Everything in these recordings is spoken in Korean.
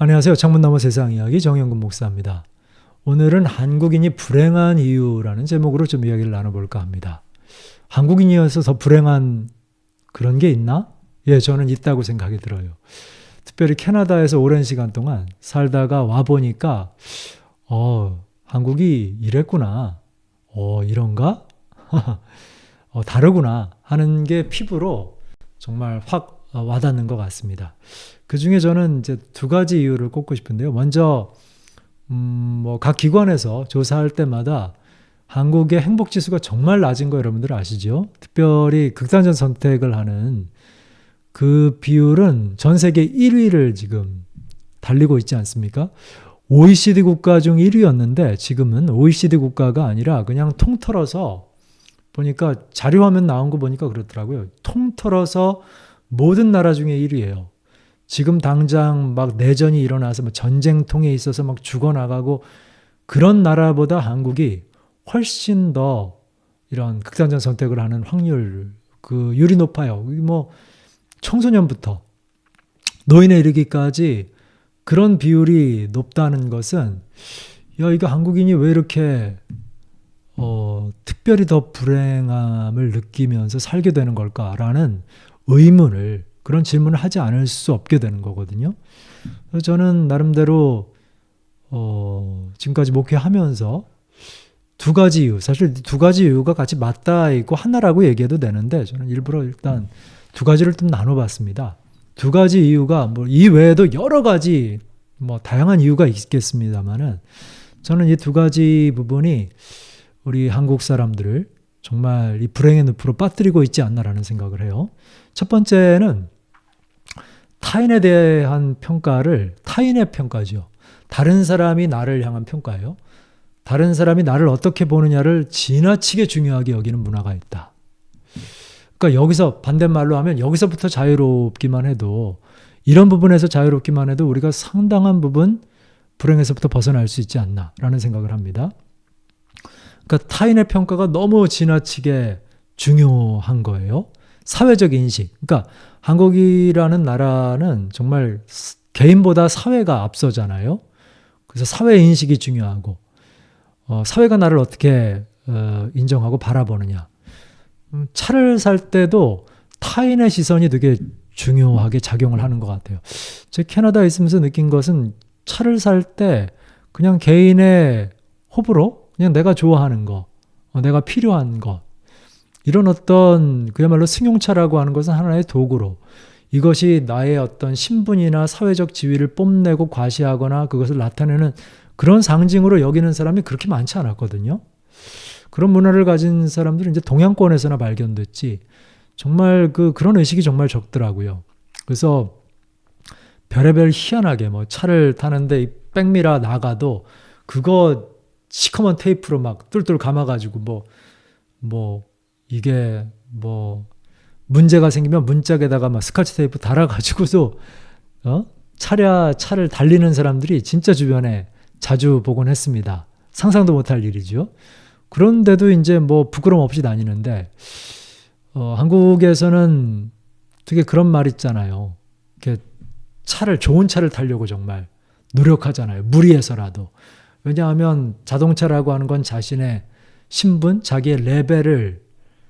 안녕하세요. 창문너머 세상이야기 정영근 목사입니다. 오늘은 한국인이 불행한 이유라는 제목으로 좀 이야기를 나눠볼까 합니다. 한국인이어서 더 불행한 그런 게 있나? 예, 저는 있다고 생각이 들어요. 특별히 캐나다에서 오랜 시간 동안 살다가 와보니까 한국이 이랬구나. 이런가? 다르구나 하는 게 피부로 정말 확 와닿는 것 같습니다. 그 중에 저는 이제 두 가지 이유를 꼽고 싶은데요. 먼저 각 기관에서 조사할 때마다 한국의 행복 지수가 정말 낮은 거 여러분들 아시죠? 특별히 극단적 선택을 하는 그 비율은 전 세계 1위를 지금 달리고 있지 않습니까? OECD 국가 중 1위였는데 지금은 OECD 국가가 아니라 그냥 통틀어서 보니까 자료화면 나온 거 보니까 그렇더라고요. 통틀어서 모든 나라 중에 1위예요. 지금 당장 막 내전이 일어나서 전쟁통에 있어서 막 죽어나가고 그런 나라보다 한국이 훨씬 더 이런 극단적 선택을 하는 율이 높아요. 청소년부터 노인에 이르기까지 그런 비율이 높다는 것은 이거 한국인이 왜 이렇게 특별히 더 불행함을 느끼면서 살게 되는 걸까라는 그런 질문을 하지 않을 수 없게 되는 거거든요. 그래서 저는 나름대로 지금까지 목회하면서 사실 두 가지 이유가 같이 맞닿아 있고 하나라고 얘기해도 되는데 저는 일부러 일단 두 가지를 좀 나눠봤습니다. 두 가지 이유가 이 외에도 여러 가지 다양한 이유가 있겠습니다만은 저는 이 두 가지 부분이 우리 한국 사람들을 정말 이 불행의 늪으로 빠뜨리고 있지 않나라는 생각을 해요. 첫 번째는 타인에 대한 타인의 평가죠. 다른 사람이 나를 향한 평가예요. 다른 사람이 나를 어떻게 보느냐를 지나치게 중요하게 여기는 문화가 있다. 그러니까 여기서 반대말로 하면 여기서부터 자유롭기만 해도 이런 부분에서 자유롭기만 해도 우리가 상당한 부분 불행에서부터 벗어날 수 있지 않나라는 생각을 합니다. 그러니까 타인의 평가가 너무 지나치게 중요한 거예요. 사회적 인식. 그러니까 한국이라는 나라는 정말 개인보다 사회가 앞서잖아요. 그래서 사회 인식이 중요하고 사회가 나를 어떻게 인정하고 바라보느냐. 차를 살 때도 타인의 시선이 되게 중요하게 작용을 하는 것 같아요. 제가 캐나다에 있으면서 느낀 것은 차를 살 때 그냥 개인의 호불호, 그냥 내가 좋아하는 거, 내가 필요한 것, 이런 어떤 그야말로 승용차라고 하는 것은 하나의 도구로 이것이 나의 어떤 신분이나 사회적 지위를 뽐내고 과시하거나 그것을 나타내는 그런 상징으로 여기는 사람이 그렇게 많지 않았거든요. 그런 문화를 가진 사람들은 이제 동양권에서나 발견됐지 정말 그런 의식이 정말 적더라고요. 그래서 별의별 희한하게 차를 타는데 이 백미러 나가도 그거 시커먼 테이프로 막 뚫뚫 감아가지고 이게 문제가 생기면 문짝에다가 막 스카치 테이프 달아가지고도 차를 달리는 사람들이 진짜 주변에 자주 보곤 했습니다. 상상도 못할 일이죠. 그런데도 이제 부끄럼 없이 다니는데 한국에서는 되게 그런 말 있잖아요. 이렇게 좋은 차를 타려고 정말 노력하잖아요. 무리해서라도. 왜냐하면 자동차라고 하는 건 자신의 신분, 자기의 레벨을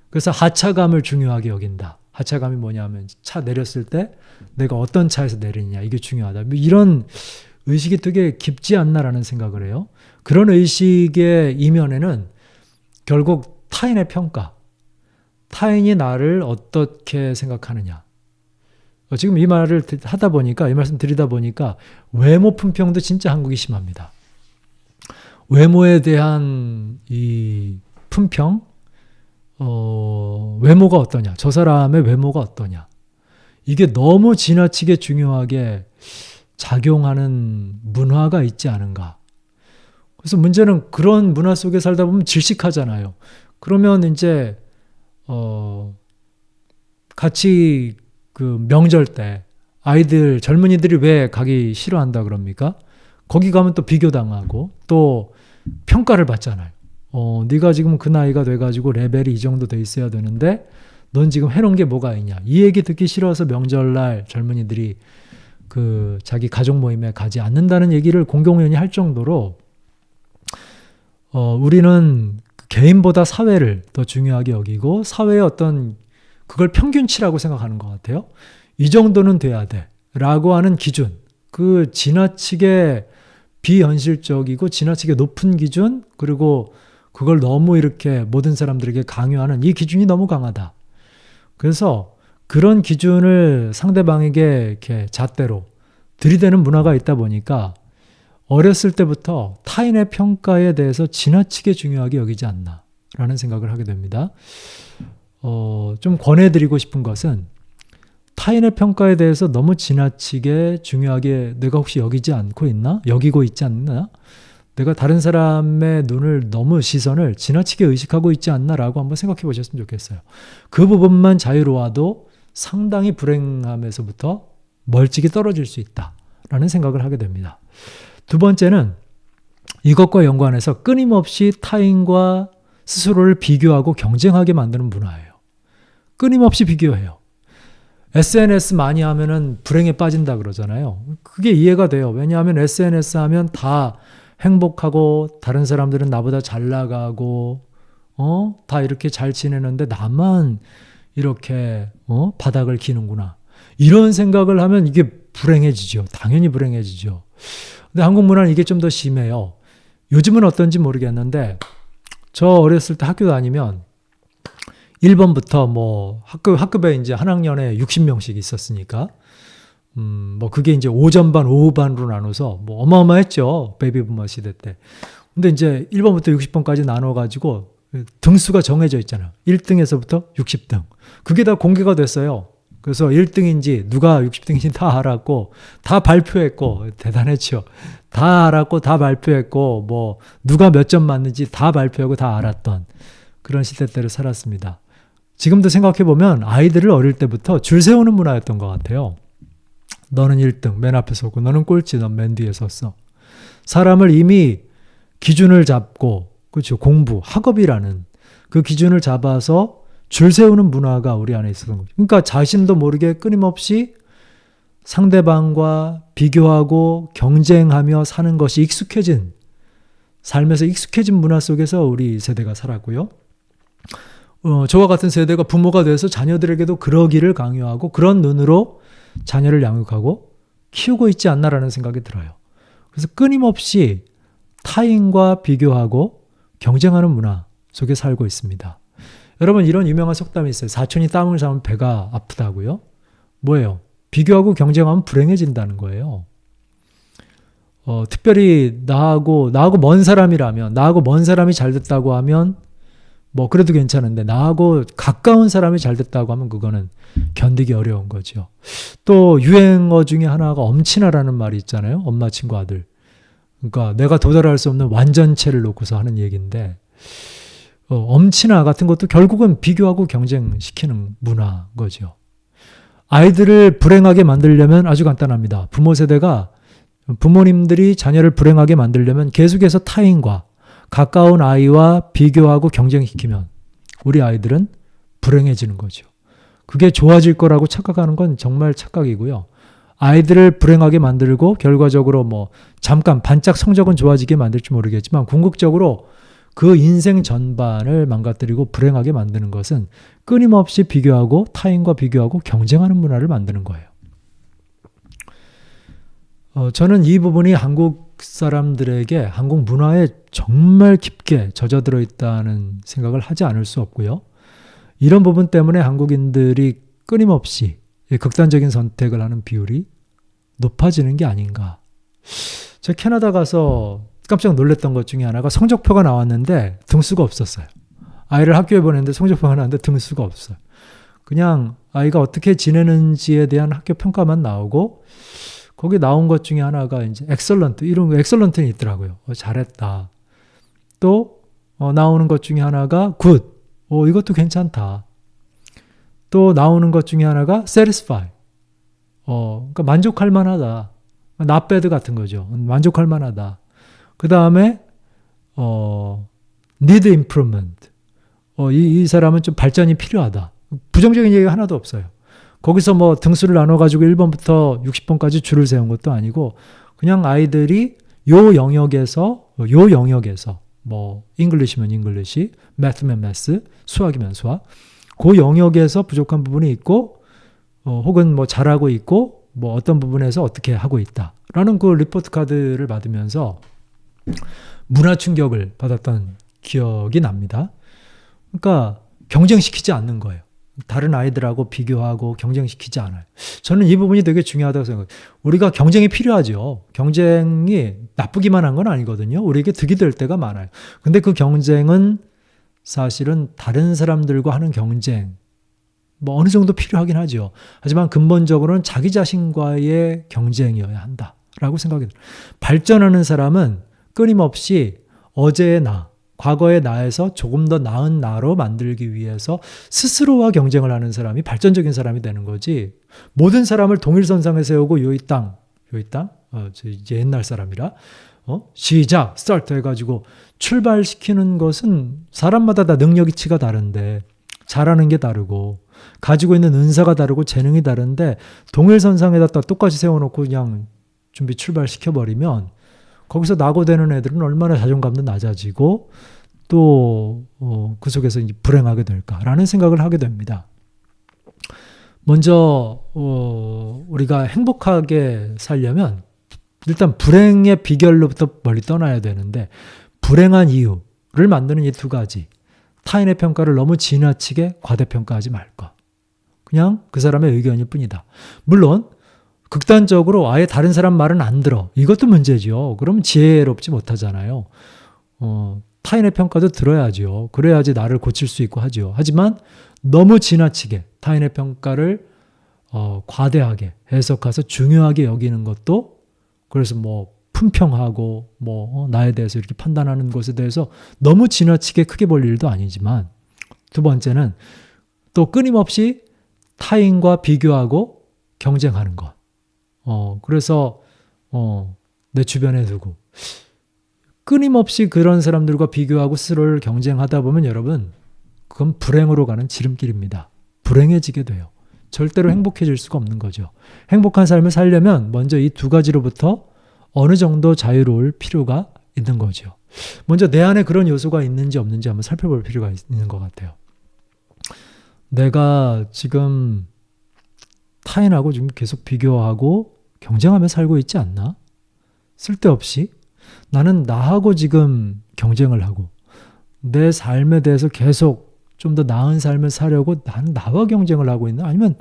그래서 하차감을 중요하게 여긴다. 하차감이 뭐냐면 차 내렸을 때 내가 어떤 차에서 내리느냐 이게 중요하다. 이런 의식이 되게 깊지 않나라는 생각을 해요. 그런 의식의 이면에는 결국 타인의 평가, 타인이 나를 어떻게 생각하느냐. 지금 이 말을 하다 보니까 이 말씀 드리다 보니까 외모 품평도 진짜 한국이 심합니다. 외모에 대한 이 품평, 외모가 어떠냐, 저 사람의 외모가 어떠냐, 이게 너무 지나치게 중요하게 작용하는 문화가 있지 않은가. 그래서 문제는 그런 문화 속에 살다 보면 질식하잖아요. 그러면 이제 같이 명절 때 젊은이들이 왜 가기 싫어한다 그럽니까? 거기 가면 또 비교당하고 또 평가를 받잖아요. 네가 지금 그 나이가 돼가지고 레벨이 이 정도 돼 있어야 되는데 넌 지금 해놓은 게 뭐가 있냐. 이 얘기 듣기 싫어서 명절날 젊은이들이 그 자기 가족 모임에 가지 않는다는 얘기를 공공연히 할 정도로 우리는 개인보다 사회를 더 중요하게 여기고 사회의 어떤 그걸 평균치라고 생각하는 것 같아요. 이 정도는 돼야 돼 라고 하는 기준, 그 지나치게 비현실적이고 지나치게 높은 기준, 그리고 그걸 너무 이렇게 모든 사람들에게 강요하는 이 기준이 너무 강하다. 그래서 그런 기준을 상대방에게 이렇게 잣대로 들이대는 문화가 있다 보니까 어렸을 때부터 타인의 평가에 대해서 지나치게 중요하게 여기지 않나라는 생각을 하게 됩니다. 좀 권해드리고 싶은 것은 타인의 평가에 대해서 너무 지나치게 중요하게 내가 혹시 여기고 있지 않나? 내가 다른 사람의 눈을 너무 시선을 지나치게 의식하고 있지 않나라고 한번 생각해 보셨으면 좋겠어요. 그 부분만 자유로워도 상당히 불행함에서부터 멀찍이 떨어질 수 있다라는 생각을 하게 됩니다. 두 번째는 이것과 연관해서 끊임없이 타인과 스스로를 비교하고 경쟁하게 만드는 문화예요. 끊임없이 비교해요. SNS 많이 하면은 불행에 빠진다 그러잖아요. 그게 이해가 돼요. 왜냐하면 SNS 하면 다 행복하고 다른 사람들은 나보다 잘 나가고 다 이렇게 잘 지내는데 나만 이렇게 바닥을 기는구나. 이런 생각을 하면 이게 불행해지죠. 당연히 불행해지죠. 근데 한국 문화는 이게 좀 더 심해요. 요즘은 어떤지 모르겠는데 저 어렸을 때 학교 다니면 1번부터 뭐 학급에 이제 한 학년에 60명씩 있었으니까 뭐 그게 이제 오전반, 오후반으로 나눠서 뭐 어마어마했죠. 베이비부머 시대 때. 근데 이제 1번부터 60번까지 나눠가지고 등수가 정해져 있잖아요. 1등에서부터 60등. 그게 다 공개가 됐어요. 그래서 1등인지 누가 60등인지 다 알았고 다 발표했고 대단했죠. 다 알았고 다 발표했고 뭐 누가 몇 점 맞는지 다 발표하고 다 알았던 그런 시대 때를 살았습니다. 지금도 생각해보면 아이들을 어릴 때부터 줄 세우는 문화였던 것 같아요. 너는 1등 맨 앞에 서고 너는 꼴찌 넌 맨 뒤에 섰어. 사람을 이미 기준을 잡고 그렇죠. 공부, 학업이라는 그 기준을 잡아서 줄 세우는 문화가 우리 안에 있었던 거죠. 그러니까 자신도 모르게 끊임없이 상대방과 비교하고 경쟁하며 사는 것이 익숙해진 삶에서 익숙해진 문화 속에서 우리 세대가 살았고요. 저와 같은 세대가 부모가 돼서 자녀들에게도 그러기를 강요하고 그런 눈으로 자녀를 양육하고 키우고 있지 않나라는 생각이 들어요. 그래서 끊임없이 타인과 비교하고 경쟁하는 문화 속에 살고 있습니다. 여러분 이런 유명한 속담이 있어요. 사촌이 땀을 싸면 배가 아프다고요? 뭐예요? 비교하고 경쟁하면 불행해진다는 거예요. 특별히 나하고 먼 사람이라면 나하고 먼 사람이 잘 됐다고 하면 뭐 그래도 괜찮은데 나하고 가까운 사람이 잘 됐다고 하면 그거는 견디기 어려운 거죠. 또 유행어 중에 하나가 엄친아라는 말이 있잖아요. 엄마 친구 아들. 그러니까 내가 도달할 수 없는 완전체를 놓고서 하는 얘기인데 엄친아 같은 것도 결국은 비교하고 경쟁시키는 문화인 거죠. 아이들을 불행하게 만들려면 아주 간단합니다. 부모님들이 자녀를 불행하게 만들려면 계속해서 타인과 가까운 아이와 비교하고 경쟁시키면 우리 아이들은 불행해지는 거죠. 그게 좋아질 거라고 착각하는 건 정말 착각이고요. 아이들을 불행하게 만들고 결과적으로 뭐 잠깐 반짝 성적은 좋아지게 만들지 모르겠지만 궁극적으로 그 인생 전반을 망가뜨리고 불행하게 만드는 것은 끊임없이 비교하고 타인과 비교하고 경쟁하는 문화를 만드는 거예요. 저는 이 부분이 한국 사람들에게 한국 문화에 정말 깊게 젖어들어 있다는 생각을 하지 않을 수 없고요. 이런 부분 때문에 한국인들이 끊임없이 극단적인 선택을 하는 비율이 높아지는 게 아닌가. 제가 캐나다 가서 깜짝 놀랐던 것 중에 하나가 성적표가 나왔는데 등수가 없었어요. 아이를 학교에 보냈는데 성적표가 나왔는데 등수가 없어요. 그냥 아이가 어떻게 지내는지에 대한 학교 평가만 나오고 거기 나온 것 중에 하나가 이제 엑설런트, 이런 거 엑설런트는 있더라고요. 잘했다. 또 나오는 것 중에 하나가 굿. 이것도 괜찮다. 또 나오는 것 중에 하나가 satisfy. 그러니까 만족할 만하다. not bad 같은 거죠. 만족할 만하다. 그 다음에 need improvement. 이 사람은 좀 발전이 필요하다. 부정적인 얘기가 하나도 없어요. 거기서 뭐 등수를 나눠가지고 1번부터 60번까지 줄을 세운 것도 아니고 그냥 아이들이 요 영역에서 뭐 잉글리시면 잉글리시, 매스면 매스, 수학이면 수학 그 영역에서 부족한 부분이 있고 혹은 뭐 잘하고 있고 뭐 어떤 부분에서 어떻게 하고 있다라는 그 리포트 카드를 받으면서 문화 충격을 받았던 기억이 납니다. 그러니까 경쟁시키지 않는 거예요. 다른 아이들하고 비교하고 경쟁시키지 않아요. 저는 이 부분이 되게 중요하다고 생각해요. 우리가 경쟁이 필요하죠. 경쟁이 나쁘기만 한 건 아니거든요. 우리에게 득이 될 때가 많아요. 근데 그 경쟁은 사실은 다른 사람들과 하는 경쟁, 뭐 어느 정도 필요하긴 하죠. 하지만 근본적으로는 자기 자신과의 경쟁이어야 한다라고 생각이 들어요. 발전하는 사람은 끊임없이 어제의 나, 과거의 나에서 조금 더 나은 나로 만들기 위해서 스스로와 경쟁을 하는 사람이 발전적인 사람이 되는 거지. 모든 사람을 동일선상에 세우고 요이 땅, 이제 옛날 사람이라 시작, 스타트 해가지고 출발시키는 것은 사람마다 다 능력치가 다른데 잘하는 게 다르고 가지고 있는 은사가 다르고 재능이 다른데 동일선상에다 똑같이 세워놓고 그냥 준비 출발시켜버리면 거기서 낙오되는 애들은 얼마나 자존감도 낮아지고 또 그 속에서 이제 불행하게 될까라는 생각을 하게 됩니다. 먼저 우리가 행복하게 살려면 일단 불행의 비결로부터 멀리 떠나야 되는데 불행한 이유를 만드는 이 두 가지. 타인의 평가를 너무 지나치게 과대평가하지 말 것. 그냥 그 사람의 의견일 뿐이다. 물론 극단적으로 아예 다른 사람 말은 안 들어. 이것도 문제죠. 그럼 지혜롭지 못하잖아요. 타인의 평가도 들어야죠. 그래야지 나를 고칠 수 있고 하죠. 하지만 너무 지나치게 타인의 평가를 과대하게 해석해서 중요하게 여기는 것도 그래서 뭐 품평하고 뭐 나에 대해서 이렇게 판단하는 것에 대해서 너무 지나치게 크게 볼 일도 아니지만 두 번째는 또 끊임없이 타인과 비교하고 경쟁하는 것. 그래서 내 주변에 두고 끊임없이 그런 사람들과 비교하고 스스로를 경쟁하다 보면 여러분 그건 불행으로 가는 지름길입니다. 불행해지게 돼요. 절대로 행복해질 수가 없는 거죠. 행복한 삶을 살려면 먼저 이 두 가지로부터 어느 정도 자유로울 필요가 있는 거죠. 먼저 내 안에 그런 요소가 있는지 없는지 한번 살펴볼 필요가 있는 것 같아요. 내가 지금 타인하고 지금 계속 비교하고 경쟁하며 살고 있지 않나? 쓸데없이 나는 나하고 지금 경쟁을 하고 내 삶에 대해서 계속 좀 더 나은 삶을 살려고 나는 나와 경쟁을 하고 있나? 아니면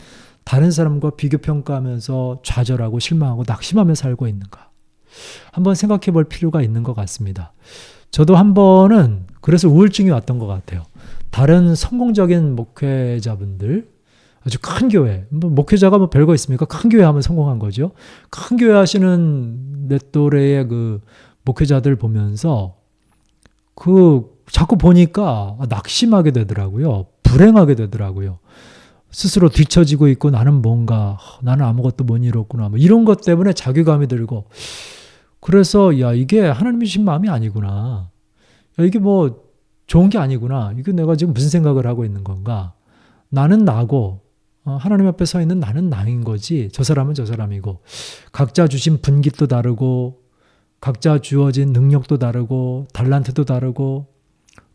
다른 사람과 비교 평가하면서 좌절하고 실망하고 낙심하며 살고 있는가? 한번 생각해 볼 필요가 있는 것 같습니다. 저도 한 번은 그래서 우울증이 왔던 것 같아요. 다른 성공적인 목회자분들, 아주 큰 교회, 목회자가 뭐 별거 있습니까? 큰 교회 하면 성공한 거죠. 큰 교회 하시는 내 또래의 그 목회자들 보면서 자꾸 보니까 낙심하게 되더라고요. 불행하게 되더라고요. 스스로 뒤처지고 있고 나는 아무것도 못 이뤘구나. 뭐 이런 것 때문에 자괴감이 들고 그래서 이게 하나님이 주신 마음이 아니구나. 이게 뭐 좋은 게 아니구나. 이게 내가 지금 무슨 생각을 하고 있는 건가. 나는 나고 하나님 앞에 서 있는 나는 나인 거지 저 사람은 저 사람이고 각자 주신 분깃도 다르고 각자 주어진 능력도 다르고 달란트도 다르고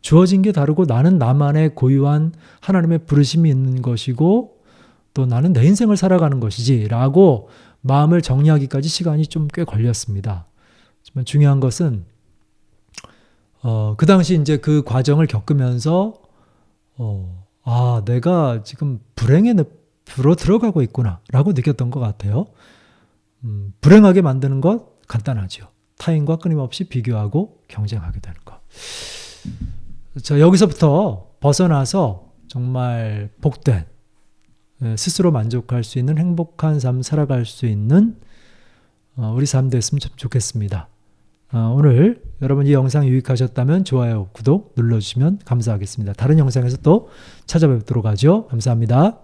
주어진 게 다르고 나는 나만의 고유한 하나님의 부르심이 있는 것이고 또 나는 내 인생을 살아가는 것이지 라고 마음을 정리하기까지 시간이 좀 꽤 걸렸습니다. 하지만 중요한 것은 그 당시 이제 그 과정을 겪으면서 내가 지금 불행의 늪으로 들어가고 있구나 라고 느꼈던 것 같아요. 불행하게 만드는 것 간단하죠. 타인과 끊임없이 비교하고 경쟁하게 되는 것. 여기서부터 벗어나서 정말 복된 스스로 만족할 수 있는 행복한 삶 살아갈 수 있는 우리 삶 됐으면 좋겠습니다. 오늘 여러분 이 영상 유익하셨다면 좋아요, 구독 눌러주시면 감사하겠습니다. 다른 영상에서 또 찾아뵙도록 하죠. 감사합니다.